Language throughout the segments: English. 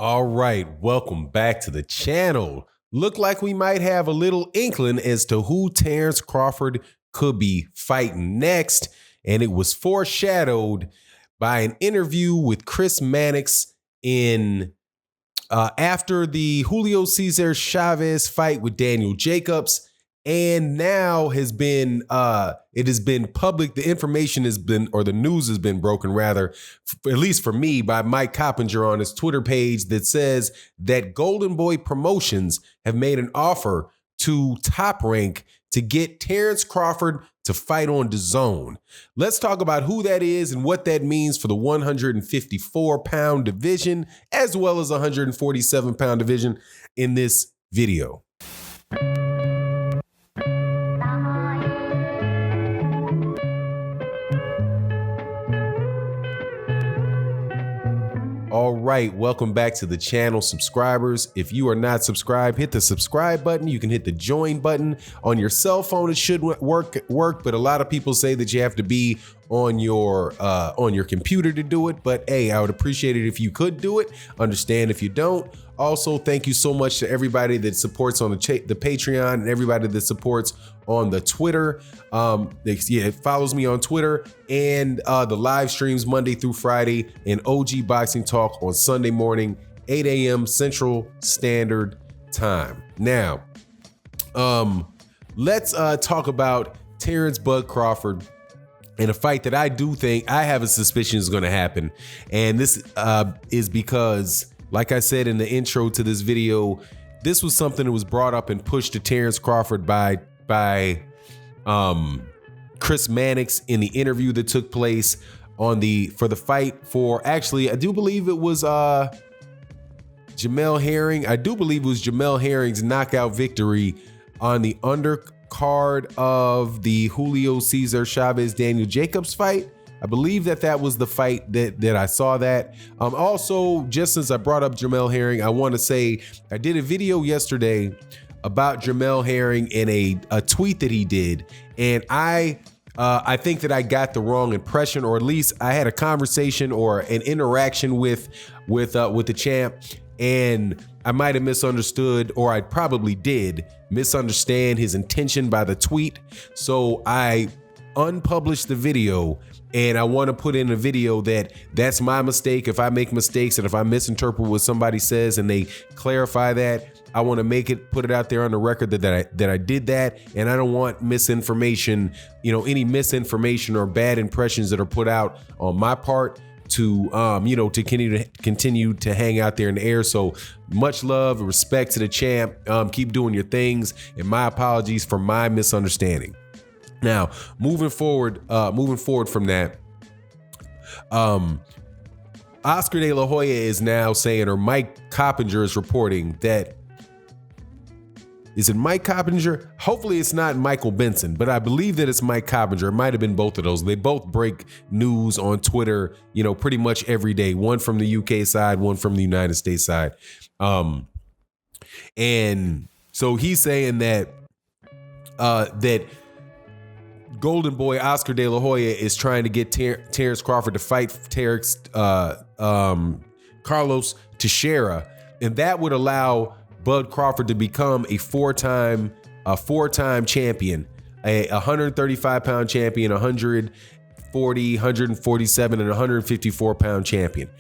All right, welcome back to the channel. Look like we might have a little inkling as to who Terence Crawford could be fighting next, and it was foreshadowed by an interview with Chris Mannix in after the Julio Cesar Chavez fight with Daniel Jacobs. And now it has been public. The information has been, or the news has been broken rather, at least for me, by Mike Coppinger on his Twitter page that says that Goldenboy Promotions have made an offer to Top Rank to get Terence Crawford to fight on Dazn. Let's talk about who that is and what that means for the 154-pound division, as well as 147-pound division in this video. All right, welcome back to the channel, subscribers. If you are not subscribed, hit the subscribe button. You can hit the join button on your cell phone. It should work, but a lot of people say that you have to be on your computer to do it. But hey, I would appreciate it if you could do it. Understand if you don't. Also, thank you so much to everybody that supports on the Patreon and everybody that supports on the Twitter. It follows me on Twitter and the live streams Monday through Friday and OG Boxing Talk on Sunday morning, 8 a.m. Central Standard Time. Now, let's talk about Terence Bud Crawford in a fight that I do think I have a suspicion is going to happen. And this is because, like I said in the intro to this video, this was something that was brought up and pushed to Terence Crawford by Chris Mannix in the interview that took place for the fight for, actually, I do believe it was Jamel Herring. I do believe it was Jamel Herring's knockout victory on the undercard of the Julio Cesar Chavez Daniel Jacobs fight. I believe that was the fight that I saw that. Also, just since I brought up Jamel Herring, I want to say I did a video yesterday about Jamel Herring in a tweet that he did, and I think that I got the wrong impression, or at least I had a conversation or an interaction with the champ, and I might have misunderstood, or I probably did misunderstand his intention by the tweet. So I unpublished the video, and I want to put in a video that's my mistake. If I make mistakes and if I misinterpret what somebody says and they clarify that, I want to put it out there on the record that I did that, and I don't want misinformation, any misinformation or bad impressions that are put out on my part to continue to hang out there in the air. So much love and respect to the champ. Keep doing your things, and my apologies for my misunderstanding. Now, moving forward from that, Oscar De La Hoya is now saying, or Mike Coppinger is reporting that, is it Mike Coppinger? Hopefully it's not Michael Benson, but I believe that it's Mike Coppinger. It might have been both of those. They both break news on Twitter, pretty much every day. One from the UK side, one from the United States side. And so he's saying that Goldenboy Oscar De La Hoya is trying to get Terence Crawford to fight Carlos Teixeira, and that would allow Bud Crawford to become a four-time champion, a 135-pound champion, 140, 147, and 154-pound champion.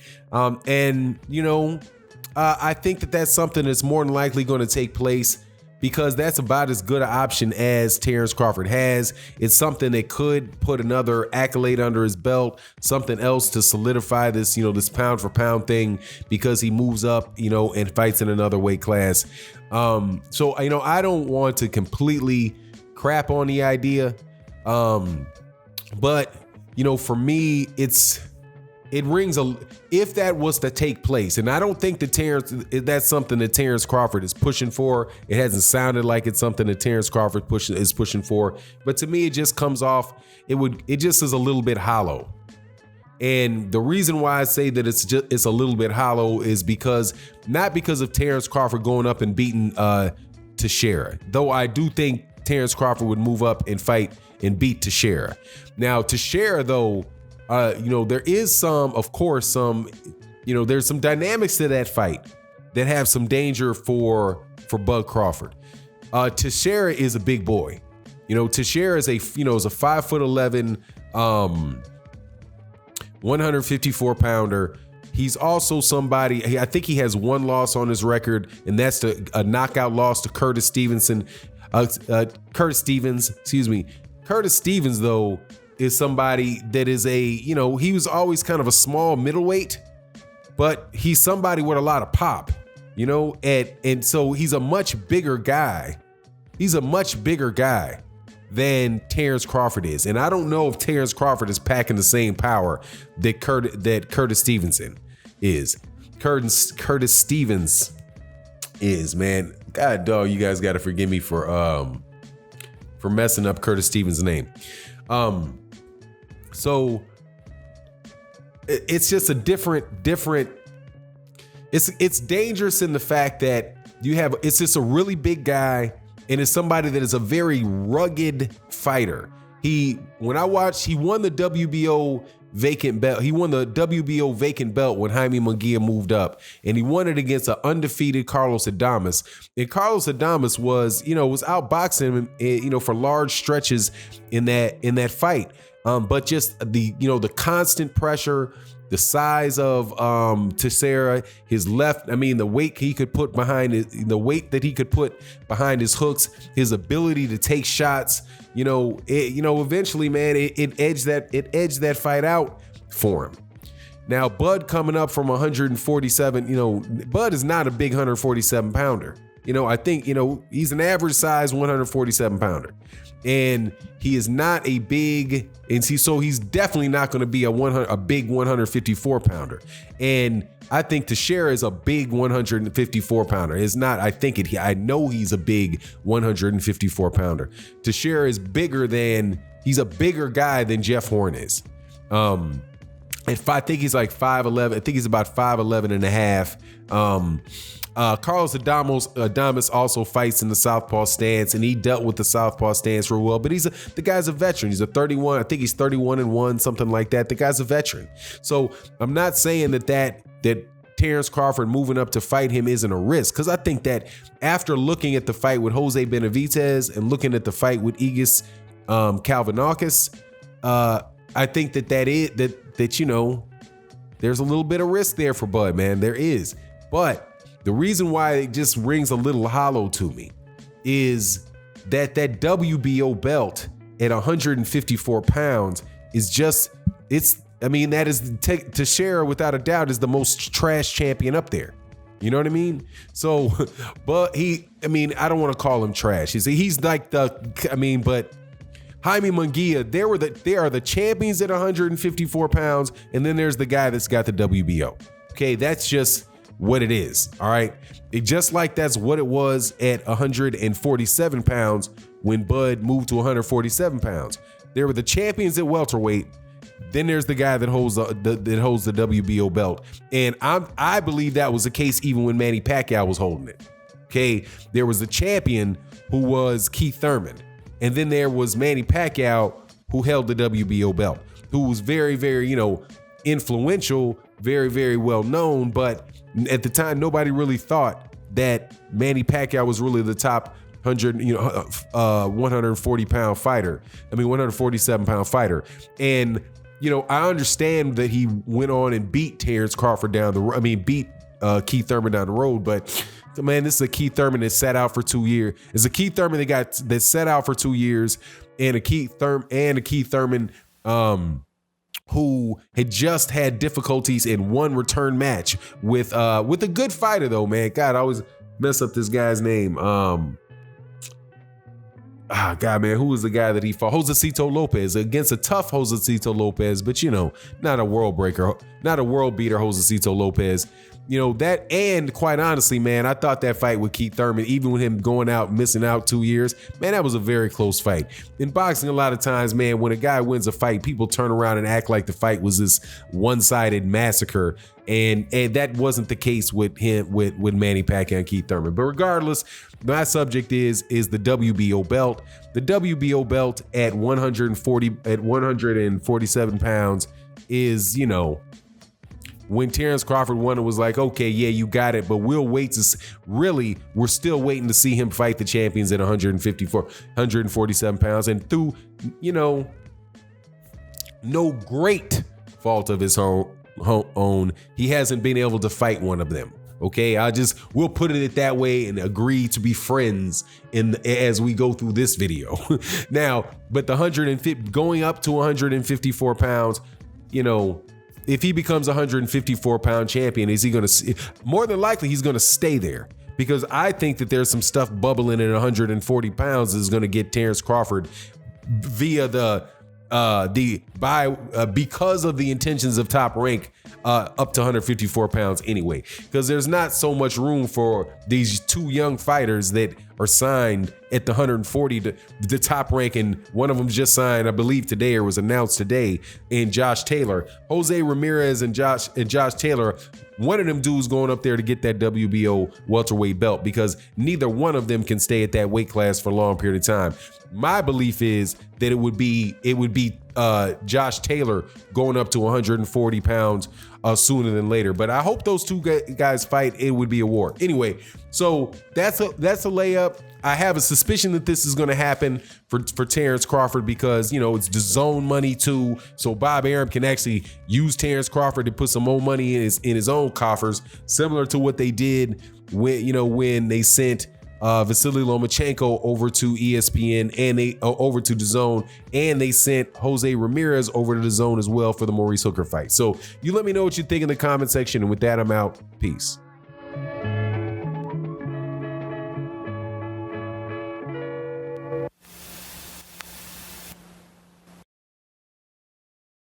I think that's something that's more than likely going to take place, because that's about as good an option as Terence Crawford has. It's something that could put another accolade under his belt, something else to solidify this, this pound for pound thing, because he moves up, and fights in another weight class. So, I don't want to completely crap on the idea. But, for me, it rings if that was to take place, and I don't think that that's something that Terence Crawford is pushing for. It hasn't sounded like it's something that Terence Crawford is pushing for, but to me, it just comes off. It just is a little bit hollow. And the reason why I say that it's a little bit hollow is not because of Terence Crawford going up and beating Teixeira, though I do think Terence Crawford would move up and fight and beat Teixeira. Now, Teixeira, though, there is some there's some dynamics to that fight that have some danger for Bud Crawford. Teixeira is a big boy. Teixeira is a 5'11", 154 pounder. He's also somebody, I think he has one loss on his record, and that's a knockout loss to Curtis Stevens, Curtis Stevens, though, is somebody that is he was always kind of a small middleweight, but he's somebody with a lot of pop, and so he's a much bigger guy. He's a much bigger guy than Terence Crawford is. And I don't know if Terence Crawford is packing the same power that Curtis Stevenson is. Curtis Stevens is, man. God dog, you guys got to forgive me for messing up Curtis Stevens' name. So it's just a different. It's dangerous in the fact that it's just a really big guy, and it's somebody that is a very rugged fighter. He won the WBO vacant belt. He won the WBO vacant belt when Jaime Munguia moved up, and he won it against an undefeated Carlos Adames. And Carlos Adames was outboxing him, for large stretches in that fight. But just the constant pressure, the size of Teixeira, his the weight he could put behind that he could put behind his hooks, his ability to take shots, eventually, man, it edged that fight out for him. Now, Bud coming up from 147, Bud is not a big 147 pounder. I think, he's an average size 147 pounder. And he is not a big, so he's definitely not going to be a big 154 pounder. And I think Teixeira is a big 154 pounder. It's not, I know he's a big 154 pounder. Teixeira is he's a bigger guy than Jeff Horn is. And I think he's like 5'11". I think he's about 5'11 and a half. Carlos Adames also fights in the southpaw stance, and he dealt with the southpaw stance real well. But the guy's a veteran. He's a 31. I think he's 31-1, something like that. The guy's a veteran. So I'm not saying that Terence Crawford moving up to fight him isn't a risk, because I think that after looking at the fight with Jose Benavidez and looking at the fight with Aegis Kalvanakis, I think that there's a little bit of risk there for Bud, man. There is, but the reason why it just rings a little hollow to me is that WBO belt at 154 pounds is that is Teixeira, without a doubt, is the most trash champion up there. You know what I mean? So, but I don't want to call him trash. He's like but Jaime Munguia, they are the champions at 154 pounds, and then there's the guy that's got the WBO. Okay, that's just what it is. All right. Just like that's what it was at 147 pounds when Bud moved to 147 pounds. There were the champions at welterweight. Then there's the guy that holds the WBO belt. And I believe that was the case even when Manny Pacquiao was holding it. Okay. There was the champion who was Keith Thurman. And then there was Manny Pacquiao, who held the WBO belt, who was very, very, influential, very, very well known, but at the time, nobody really thought that Manny Pacquiao was really the top 140 pound fighter. 147 pound fighter. And, I understand that he went on and beat Terence Crawford beat Keith Thurman down the road, but man, this is a Keith Thurman that sat out for 2 years. It's a Keith Thurman that sat out for 2 years, and a Keith Thurman, who had just had difficulties in one return match with a good fighter though, man. God, I always mess up this guy's name. God, man, who was the guy that he fought? Josecito Lopez, against a tough Josecito Lopez, but not a world breaker, not a world beater, Josecito Lopez. That, and quite honestly, man, I thought that fight with Keith Thurman, even with him going out, missing out 2 years, man, that was a very close fight. In boxing, a lot of times, man, when a guy wins a fight, people turn around and act like the fight was this one-sided massacre. And that wasn't the case with him, with Manny Pacquiao and Keith Thurman. But regardless, my subject is the WBO belt. The WBO belt at 147 pounds is, when Terence Crawford won, it was like, okay, yeah, you got it, but we'll wait to really, we're still waiting to see him fight the champions at 147 pounds. And through, no great fault of his own, he hasn't been able to fight one of them. Okay, we'll put it that way and agree to be friends as we go through this video. Now, but the 150 going up to 154 pounds, if he becomes a 154 pound champion, is he going to? More than likely, he's going to stay there, because I think that there's some stuff bubbling at 140 pounds is going to get Terence Crawford via because of the intentions of Top Rank up to 154 pounds anyway, because there's not so much room for these two young fighters that are signed at the 140 to the Top Rank, and one of them just signed, I believe today, or was announced today, in Josh Taylor. Jose Ramirez and Josh Taylor, one of them dudes going up there to get that WBO welterweight belt, because neither one of them can stay at that weight class for a long period of time. My belief is that it would be Josh Taylor going up to 140 pounds sooner than later. But I hope those two guys fight. It would be a war. Anyway, so that's a layup. I have a suspicion that this is going to happen for Terence Crawford, because it's Dazn money too. So Bob Arum can actually use Terence Crawford to put some more money in his own coffers, similar to what they did when they sent Vasily Lomachenko over to ESPN and they over to Dazn, and they sent Jose Ramirez over to Dazn as well for the Maurice Hooker fight. So you let me know what you think in the comment section, and with that, I'm out. Peace.